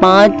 5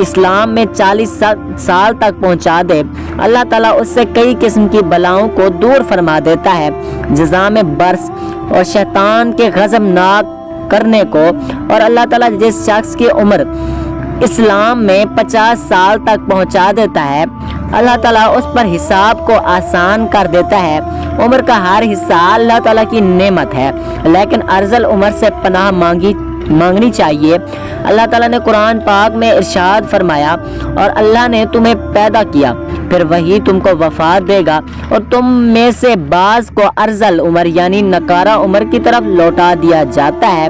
اسلام میں 40 سال تک پہنچا دے، اللہ تعالیٰ اس سے کئی قسم کی بلاؤں کو دور فرما دیتا ہے، جزا میں برس اور شیطان کے غضبناک کرنے کو۔ اور اللہ تعالیٰ جس شخص کی عمر اسلام میں 50 سال تک پہنچا دیتا ہے، اللہ تعالیٰ اس پر حساب کو آسان کر دیتا ہے۔ عمر کا ہر حصہ اللہ تعالیٰ کی نعمت ہے، لیکن ارذل عمر سے پناہ مانگنی چاہیے۔ اللہ تعالیٰ نے قرآن پاک میں ارشاد فرمایا، اور اللہ نے تمہیں پیدا کیا، پھر وہی تم کو وفات دے گا، اور تم میں سے بعض کو ارذل عمر یعنی نکارہ عمر کی طرف لوٹا دیا جاتا ہے۔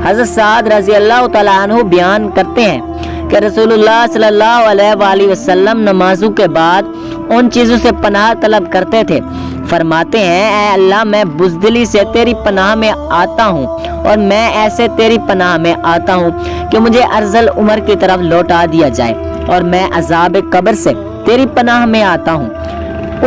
حضرت سعد رضی اللہ تعالیٰ عنہ بیان کرتے ہیں کہ رسول اللہ صلی اللہ علیہ وآلہ وسلم نمازوں کے بعد ان چیزوں سے پناہ طلب کرتے تھے۔ فرماتے ہیں، اے اللہ، میں بزدلی سے تیری پناہ میں آتا ہوں، اور میں ایسے تیری پناہ میں آتا ہوں کہ مجھے ارذل عمر کی طرف لوٹا دیا جائے، اور میں عذاب قبر سے تیری پناہ میں آتا ہوں۔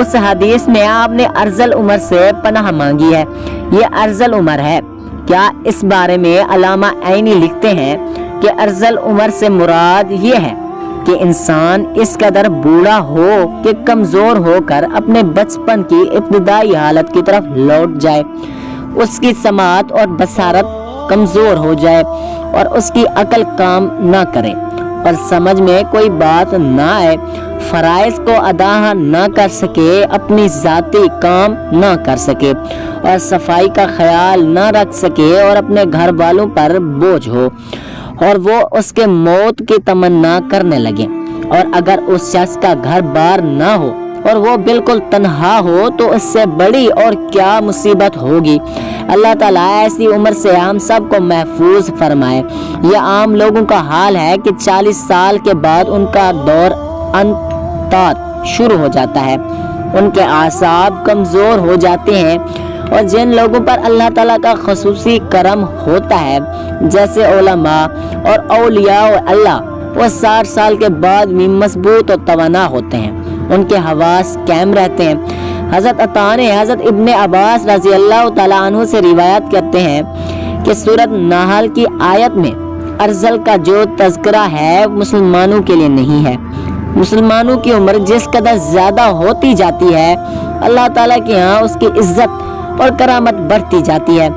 اس حدیث میں آپ نے ارذل عمر سے پناہ مانگی ہے۔ یہ ارذل عمر ہے۔ کیا اس بارے میں علامہ عینی لکھتے ہیں کہ ارذل عمر سے مراد یہ ہے کہ انسان اس قدر بوڑھا ہو کہ کمزور ہو کر اپنے بچپن کی ابتدائی حالت کی طرف لوٹ جائے، اس کی سماعت اور بصارت کمزور ہو جائے، اور اس کی عقل کام نہ کرے، اور سمجھ میں کوئی بات نہ آئے، فرائض کو ادا نہ کر سکے، اپنی ذاتی کام نہ کر سکے، اور صفائی کا خیال نہ رکھ سکے، اور اپنے گھر والوں پر بوجھ ہو، اور وہ اس کے موت کی تمنا کرنے لگے۔ اور اگر اس شخص کا گھر بار نہ ہو اور وہ بالکل تنہا ہو تو اس سے بڑی اور کیا مصیبت ہوگی۔ اللہ تعالیٰ ایسی عمر سے ہم سب کو محفوظ فرمائے۔ یہ عام لوگوں کا حال ہے کہ 40 سال کے بعد ان کا دور انطاط شروع ہو جاتا ہے، ان کے اعصاب کمزور ہو جاتے ہیں، اور جن لوگوں پر اللہ تعالیٰ کا خصوصی کرم ہوتا ہے جیسے علماء اور اولیاء اللہ، وہ 60 سال کے بعد بھی مضبوط اور توانا ہوتے ہیں، ان کے حواس قائم رہتے ہیں۔ حضرت عطا نے حضرت ابن عباس رضی اللہ تعالیٰ عنہ سے روایت کرتے ہیں کہ سورۃ نحل کی آیت میں ارذل کا جو تذکرہ ہے مسلمانوں کے لیے نہیں ہے۔ مسلمانوں کی عمر جس قدر زیادہ ہوتی جاتی ہے، اللہ تعالیٰ کے ہاں اس کی عزت اور کرامت بڑھتی جاتی ہے،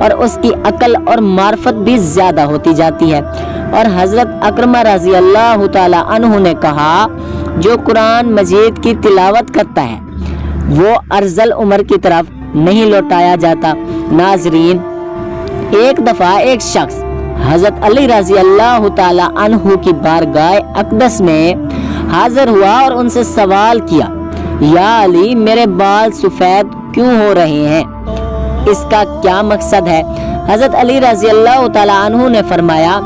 اور اس کی عقل اور معرفت بھی زیادہ ہوتی جاتی ہے۔ اور حضرت اکرمہ رضی اللہ تعالیٰ عنہ نے کہا، جو قرآن مجید کی تلاوت کرتا ہے وہ ارذل عمر کی طرف نہیں لوٹایا جاتا۔ ناظرین، ایک دفعہ ایک شخص حضرت علی رضی اللہ تعالیٰ عنہ کی بارگاہ اقدس میں حاضر ہوا اور ان سے سوال کیا، یا علی، میرے بال سفید کیوں ہو رہے ہیں؟ اس کا کیا مقصد ہے؟ حضرت علی رضی اللہ تعالیٰ عنہ نے فرمایا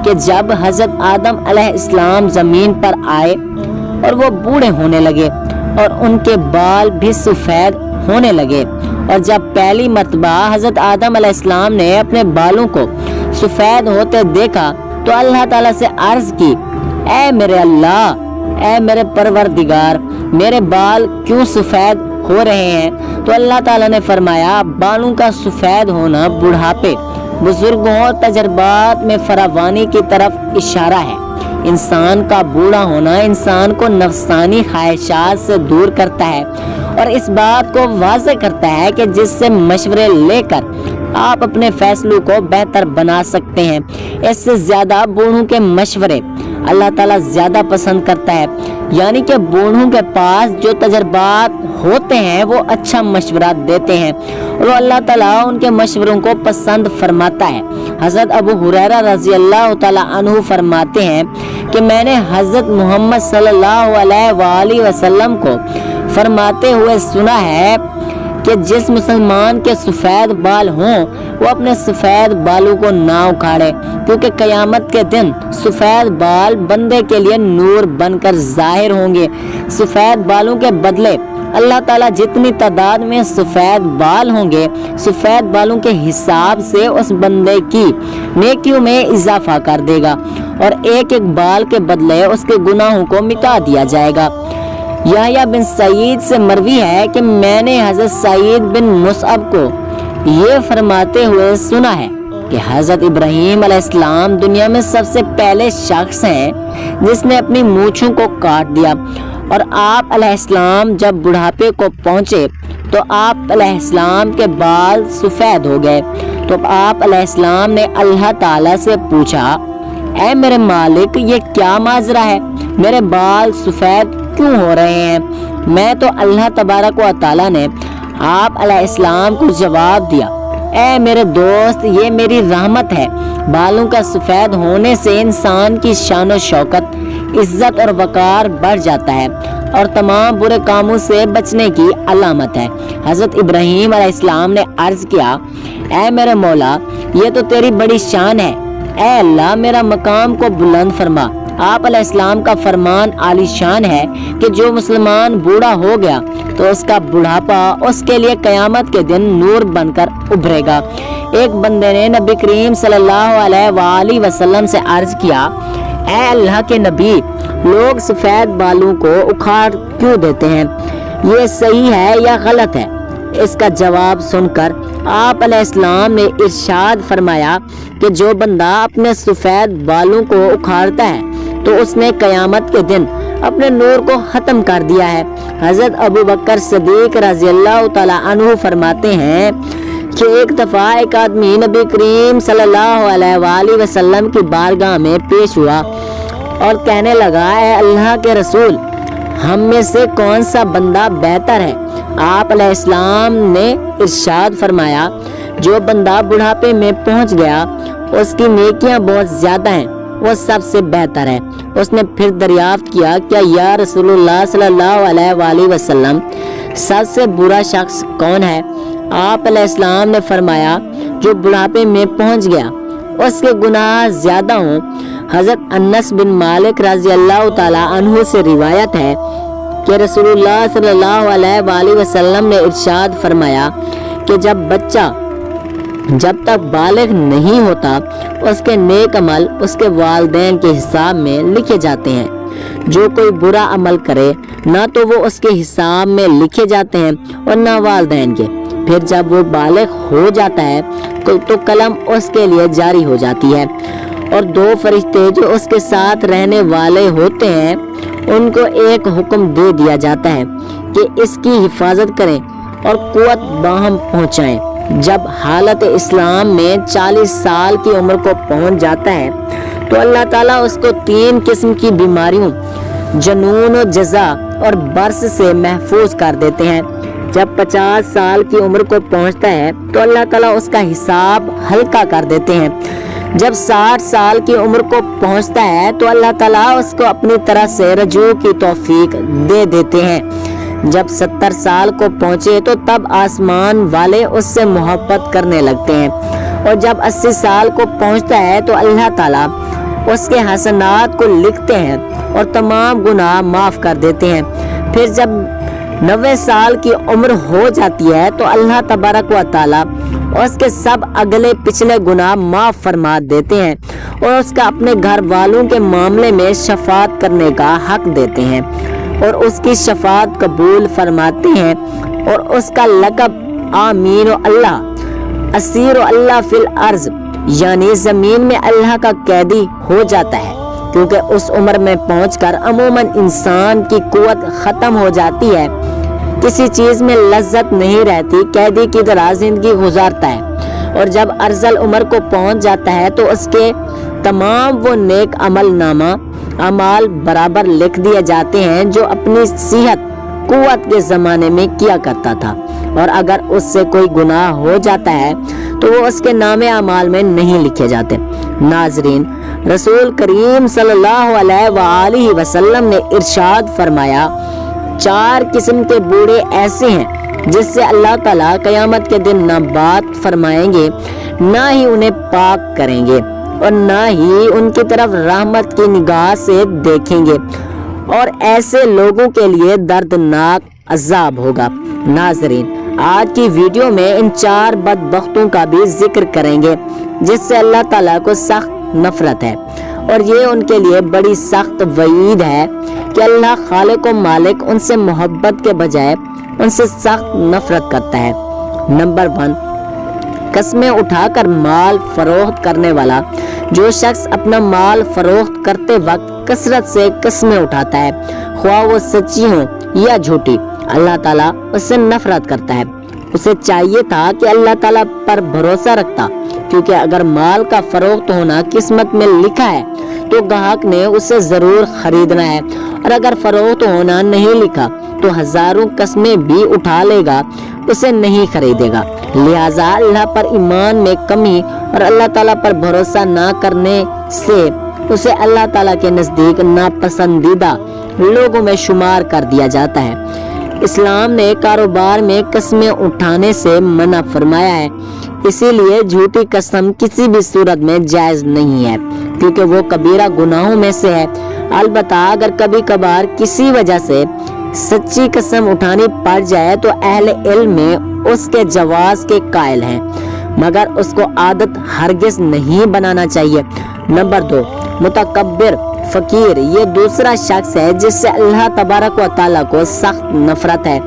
کہ جب حضرت آدم علیہ السلام زمین پر آئے اور وہ بوڑھے ہونے لگے اور ان کے بال بھی سفید ہونے لگے، اور جب پہلی مرتبہ حضرت آدم علیہ السلام نے اپنے بالوں کو سفید ہوتے دیکھا تو اللہ تعالیٰ سے عرض کی، اے میرے اللہ، اے میرے پروردگار، میرے بال کیوں سفید ہو رہے ہیں؟ تو اللہ تعالیٰ نے فرمایا، بالوں کا سفید ہونا بڑھاپے، بزرگوں اور تجربات میں فراوانی کی طرف اشارہ ہے۔ انسان کا بوڑھا ہونا انسان کو نفسانی خواہشات سے دور کرتا ہے، اور اس بات کو واضح کرتا ہے کہ جس سے مشورے لے کر آپ اپنے فیصلوں کو بہتر بنا سکتے ہیں۔ اس سے زیادہ بوڑھوں کے مشورے اللہ تعالیٰ زیادہ پسند کرتا ہے، یعنی کہ بوڑھوں کے پاس جو تجربات ہوتے ہیں وہ اچھا مشورہ دیتے ہیں، اور اللہ تعالیٰ ان کے مشوروں کو پسند فرماتا ہے۔ حضرت ابو ہریرہ رضی اللہ تعالیٰ عنہ فرماتے ہیں کہ میں نے حضرت محمد صلی اللہ علیہ وآلہ وسلم کو فرماتے ہوئے سنا ہے کہ جس مسلمان کے سفید بال ہوں وہ اپنے سفید بالوں کو نہ اکھاڑے، کیونکہ قیامت کے دن سفید بال بندے کے لیے نور بن کر ظاہر ہوں گے۔ سفید بالوں کے بدلے اللہ تعالیٰ جتنی تعداد میں سفید بال ہوں گے، سفید بالوں کے حساب سے اس بندے کی نیکیوں میں اضافہ کر دے گا، اور ایک ایک بال کے بدلے اس کے گناہوں کو مٹا دیا جائے گا۔ یحییٰ بن سعید سے مروی ہے کہ میں نے حضرت سعید بن مصعب کو یہ فرماتے ہوئے سنا ہے، کہ حضرت ابراہیم علیہ السلام دنیا میں سب سے پہلے شخص ہیں جس نے اپنی مونچھوں کو کاٹ دیا، اور آپ علیہ السلام جب بڑھاپے کو پہنچے تو آپ علیہ السلام کے بال سفید ہو گئے۔ تو آپ علیہ السلام نے اللہ تعالیٰ سے پوچھا، اے میرے مالک، یہ کیا ماجرا ہے؟ میرے بال سفید کیوں ہو رہے ہیں؟ میں تو اللہ تبارک و تعالیٰ نے آپ علیہ السلام کو جواب دیا، اے میرے دوست، یہ میری رحمت ہے۔ بالوں کا سفید ہونے سے انسان کی شان و شوکت، عزت اور وقار بڑھ جاتا ہے اور تمام برے کاموں سے بچنے کی علامت ہے۔ حضرت ابراہیم علیہ السلام نے عرض کیا، اے میرے مولا، یہ تو تیری بڑی شان ہے، اے اللہ میرا مقام کو بلند فرما۔ آپ علیہ السلام کا فرمان عالی شان ہے کہ جو مسلمان بوڑھا ہو گیا تو اس کا بڑھاپا اس کے لیے قیامت کے دن نور بن کر ابھرے گا۔ ایک بندے نے نبی کریم صلی اللہ علیہ وآلہ وسلم سے عرض کیا، اے اللہ کے نبی، لوگ سفید بالوں کو اکھاڑ کیوں دیتے ہیں؟ یہ صحیح ہے یا غلط ہے؟ اس کا جواب سن کر آپ علیہ السلام نے ارشاد فرمایا کہ جو بندہ اپنے سفید بالوں کو اکھاڑتا ہے تو اس نے قیامت کے دن اپنے نور کو ختم کر دیا ہے۔ حضرت ابو بکر صدیق رضی اللہ تعالیٰ عنہ فرماتے ہیں کہ ایک دفعہ ایک آدمی نبی کریم صلی اللہ علیہ وآلہ وسلم کی بارگاہ میں پیش ہوا اور کہنے لگا، اے اللہ کے رسول، ہم میں سے کون سا بندہ بہتر ہے؟ آپ علیہ السلام نے ارشاد فرمایا، جو بندہ بڑھاپے میں پہنچ گیا اس کی نیکیاں بہت زیادہ ہیں، وہ سب سے بہتر ہے۔ اس نے پھر دریافت کیا، کیا یا رسول اللہ صلی اللہ علیہ وآلہ وسلم، سب سے برا شخص کون ہے؟ آپ علیہ السلام نے فرمایا، جو بڑھاپے میں پہنچ گیا، اس کے گناہ زیادہ ہوں۔ حضرت انس بن مالک رضی اللہ تعالیٰ عنہ سے روایت ہے کہ رسول اللہ صلی اللہ علیہ وآلہ وسلم نے ارشاد فرمایا کہ جب تک بالغ نہیں ہوتا اس کے نیک عمل اس کے والدین کے حساب میں لکھے جاتے ہیں۔ جو کوئی برا عمل کرے نہ تو وہ اس کے حساب میں لکھے جاتے ہیں اور نہ والدین کے۔ پھر جب وہ بالغ ہو جاتا ہے تو قلم اس کے لیے جاری ہو جاتی ہے، اور دو فرشتے جو اس کے ساتھ رہنے والے ہوتے ہیں ان کو ایک حکم دے دیا جاتا ہے کہ اس کی حفاظت کریں اور قوت باہم پہنچائیں۔ جب حالت اسلام میں 40 سال کی عمر کو پہنچ جاتا ہے تو اللہ تعالیٰ اس کو 3 قسم کی بیماریوں، جنون و جزع اور برس سے محفوظ کر دیتے ہیں۔ جب 50 سال کی عمر کو پہنچتا ہے تو اللہ تعالیٰ اس کا حساب ہلکا کر دیتے ہیں۔ جب 60 سال کی عمر کو پہنچتا ہے تو اللہ تعالیٰ اس کو اپنی طرف سے رجوع کی توفیق دے دیتے ہیں۔ جب 70 سال کو پہنچے تو تب آسمان والے اس سے محبت کرنے لگتے ہیں، اور جب 80 سال کو پہنچتا ہے تو اللہ تعالیٰ اس کے حسنات کو لکھتے ہیں اور تمام گناہ معاف کر دیتے ہیں۔ پھر جب 90 سال کی عمر ہو جاتی ہے تو اللہ تبارک و تعالیٰ اس کے سب اگلے پچھلے گناہ معاف فرما دیتے ہیں اور اس کا اپنے گھر والوں کے معاملے میں شفاعت کرنے کا حق دیتے ہیں اور اس کی شفاعت قبول فرماتے ہیں، اور اس کا لقب آمین اللہ، اسیر اللہ فی الارض، یعنی زمین میں اللہ کا قیدی ہو جاتا ہے، کیونکہ اس عمر میں پہنچ کر عموماً انسان کی قوت ختم ہو جاتی ہے، کسی چیز میں لذت نہیں رہتی، قیدی کی طرح زندگی گزارتا ہے، اور جب ارذل عمر کو پہنچ جاتا ہے تو اس کے تمام وہ نیک عمل نامہ اعمال برابر لکھ دیے جاتے ہیں جو اپنی صحت قوت کے زمانے میں کیا کرتا تھا، اور اگر اس سے کوئی گناہ ہو جاتا ہے تو وہ اس کے نام اعمال میں نہیں لکھے جاتے۔ ناظرین، رسول کریم صلی اللہ علیہ وآلہ وسلم نے ارشاد فرمایا، 4 قسم کے بوڑھے ایسے ہیں جس سے اللہ تعالیٰ قیامت کے دن نہ بات فرمائیں گے، نہ ہی انہیں پاک کریں گے، اور نہ ہی ان کی طرف رحمت کی نگاہ سے دیکھیں گے، اور ایسے لوگوں کے لیے دردناک عذاب ہوگا۔ ناظرین، آج کی ویڈیو میں ان 4 بدبختوں کا بھی ذکر کریں گے جس سے اللہ تعالیٰ کو سخت نفرت ہے، اور یہ ان کے لیے بڑی سخت وعید ہے کہ اللہ خالق و مالک ان سے محبت کے بجائے ان سے سخت نفرت کرتا ہے۔ نمبر 1، قسمیں اٹھا کر مال فروخت کرنے والا، جو شخص اپنا مال فروخت کرتے وقت کثرت سے قسمیں اٹھاتا ہے، خواہ وہ سچی ہوں یا جھوٹی، اللہ تعالیٰ اس سے نفرت کرتا ہے۔ اسے چاہیے تھا کہ اللہ تعالیٰ پر بھروسہ رکھتا، کیونکہ اگر مال کا فروخت ہونا قسمت میں لکھا ہے تو گاہک نے اسے ضرور خریدنا ہے، اور اگر فروخت ہونا نہیں لکھا تو ہزاروں قسمیں بھی اٹھا لے گا، اسے نہیں خریدے گا۔ لہٰذا اللہ پر ایمان میں کمی اور اللہ تعالیٰ پر بھروسہ نہ کرنے سے اسے اللہ تعالیٰ کے نزدیک ناپسندیدہ لوگوں میں شمار کر دیا جاتا ہے۔ اسلام نے کاروبار میں قسمیں اٹھانے سے منع فرمایا ہے، اسی لیے جھوٹی قسم کسی بھی صورت میں جائز نہیں ہے، کیونکہ وہ کبیرہ گناہوں میں سے ہے۔ البتہ اگر کبھی کبھار کسی وجہ سے سچی قسم اٹھانی پڑ جائے تو اہل علم میں اس کے جواز کے قائل ہیں، مگر اس کو عادت ہرگز نہیں بنانا چاہیے۔ نمبر 2، متکبر فقیر، یہ دوسرا شخص ہے جس سے اللہ تبارک و تعالیٰ کو سخت نفرت ہے۔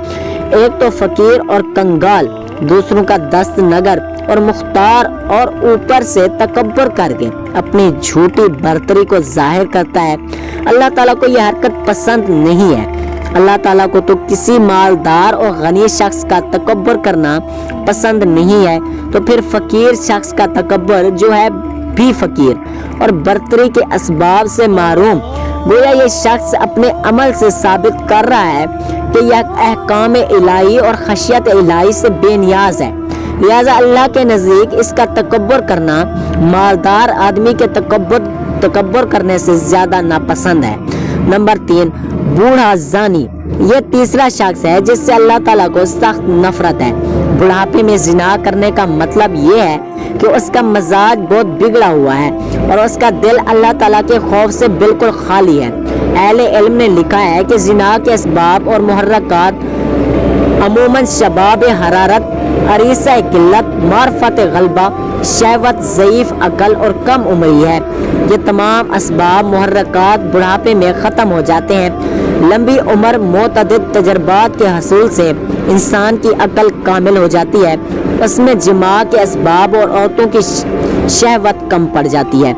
ایک تو فقیر اور کنگال دوسروں کا دست نگر اور مختار اور اوپر سے تکبر کر کے اپنی جھوٹی برتری کو ظاہر کرتا ہے۔ اللہ تعالیٰ کو یہ حرکت پسند نہیں ہے۔ اللہ تعالیٰ کو تو کسی مالدار اور غنی شخص کا تکبر کرنا پسند نہیں ہے، تو پھر فقیر شخص کا تکبر جو ہے بھی فقیر اور برتری کے اسباب سے محروم، گویا یہ شخص اپنے عمل سے ثابت کر رہا ہے کہ یہ احکام الہی اور خشیت الہی سے بے نیاز ہے۔ لہذا اللہ کے نزدیک اس کا تکبر کرنا مالدار آدمی کے تکبر کرنے سے زیادہ ناپسند ہے۔ نمبر 3، بوڑھا زانی، یہ تیسرا شخص ہے جس سے اللہ تعالیٰ کو سخت نفرت ہے۔ بڑھاپے میں زنا کرنے کا مطلب یہ ہے کہ اس کا مزاج بہت بگڑا ہوا ہے اور اس کا دل اللہ تعالیٰ کے خوف سے بالکل خالی ہے۔ اہل علم نے لکھا ہے کہ زنا کے اسباب اور محرکات عموماً شباب حرارت، عریصہ قلت، معرفت غلبہ، شہوت، ضعیف عقل اور کم عمری ہے۔ یہ تمام اسباب محرکات بڑھاپے میں ختم ہو جاتے ہیں۔ لمبی عمر متعدد تجربات کے حصول سے انسان کی عقل کامل ہو جاتی ہے، اس میں جماع کے اسباب اور عورتوں کی شہوت کم پڑ جاتی ہے،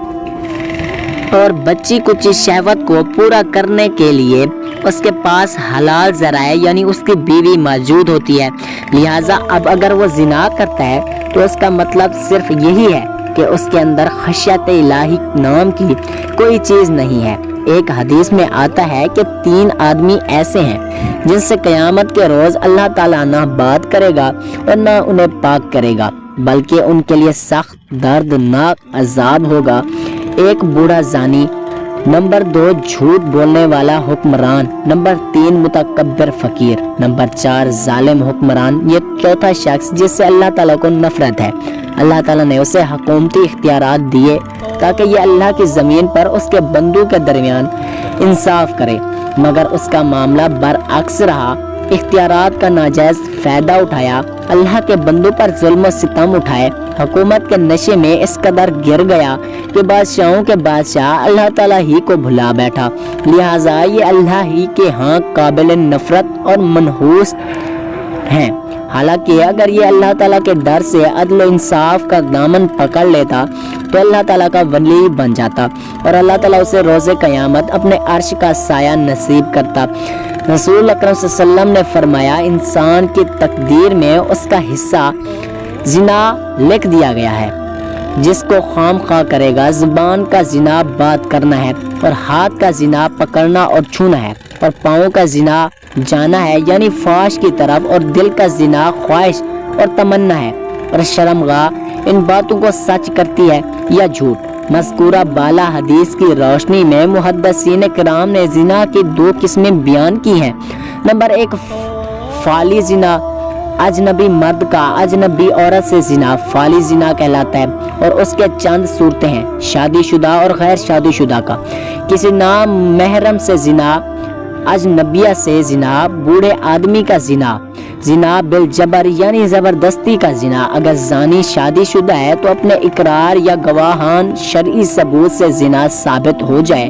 اور بچی کچی شہوت کو پورا کرنے کے لیے اس کے پاس حلال ذرائع یعنی اس کی بیوی موجود ہوتی ہے۔ لہٰذا اب اگر وہ زنا کرتا ہے تو اس کا مطلب صرف یہی ہے کہ اس کے اندر خشیت الہی نام کی کوئی چیز نہیں ہے۔ ایک حدیث میں آتا ہے کہ 3 آدمی ایسے ہیں جن سے قیامت کے روز اللہ تعالیٰ نہ بات کرے گا اور نہ انہیں پاک کرے گا، بلکہ ان کے لیے سخت دردناک عذاب ہوگا۔ ایک بوڑھا زانی، نمبر 2 جھوٹ بولنے والا حکمران، نمبر 3 متکبر فقیر، نمبر 4 ظالم حکمران۔ یہ چوتھا شخص جس سے اللہ تعالیٰ کو نفرت ہے۔ اللہ تعالیٰ نے اسے حکومتی اختیارات دیے تاکہ یہ اللہ کی زمین پر اس کے بندوں کے درمیان انصاف کرے، مگر اس کا معاملہ برعکس رہا۔ اختیارات کا ناجائز فائدہ اٹھایا، اللہ کے بندوں پر ظلم و ستم اٹھائے، حکومت کے نشے میں اس قدر گر گیا کہ بادشاہوں کے بادشاہ اللہ تعالیٰ ہی کو بھلا بیٹھا۔ لہٰذا یہ اللہ ہی کے ہاں قابل نفرت اور منحوس ہیں۔ حالانکہ اگر یہ اللہ تعالیٰ کے ڈر سے عدل و انصاف کا دامن پکڑ لیتا تو اللہ تعالیٰ کا ولی بن جاتا اور اللہ تعالیٰ اسے روز قیامت اپنے عرش کا سایہ نصیب کرتا۔ رسول اکرم صلی اللہ علیہ وسلم نے فرمایا، انسان کی تقدیر میں اس کا حصہ زنا لکھ دیا گیا ہے۔ جس کو خام خواہ کرے گا، زبان کا زنا بات کرنا ہے، اور ہاتھ کا زنا پکڑنا اور چھونا ہے، اور پاؤں کا زنا جانا ہے یعنی فحش کی طرف، اور دل کا زنا خواہش اور تمنا ہے، اور شرمگاہ ان باتوں کو سچ کرتی ہے یا جھوٹ۔ مذکورہ بالا حدیث کی روشنی میں محدثین کرام نے زنا کی 2 قسمیں بیان کی ہیں۔ نمبر 1 فعلی زنا، اجنبی مرد کا اجنبی عورت سے زنا فعلی زنا کہلاتا ہے، اور اس کے چند صورتیں ہیں: شادی شدہ اور غیر شادی شدہ کا، کسی نام محرم سے زنا، اجنبیہ سے زنا، بوڑھے آدمی کا زنا، زنا بالجبر یعنی زبردستی کا زنا۔ اگر زانی شادی شدہ ہے تو اپنے اقرار یا گواہان شرعی ثبوت سے زنا ثابت ہو جائے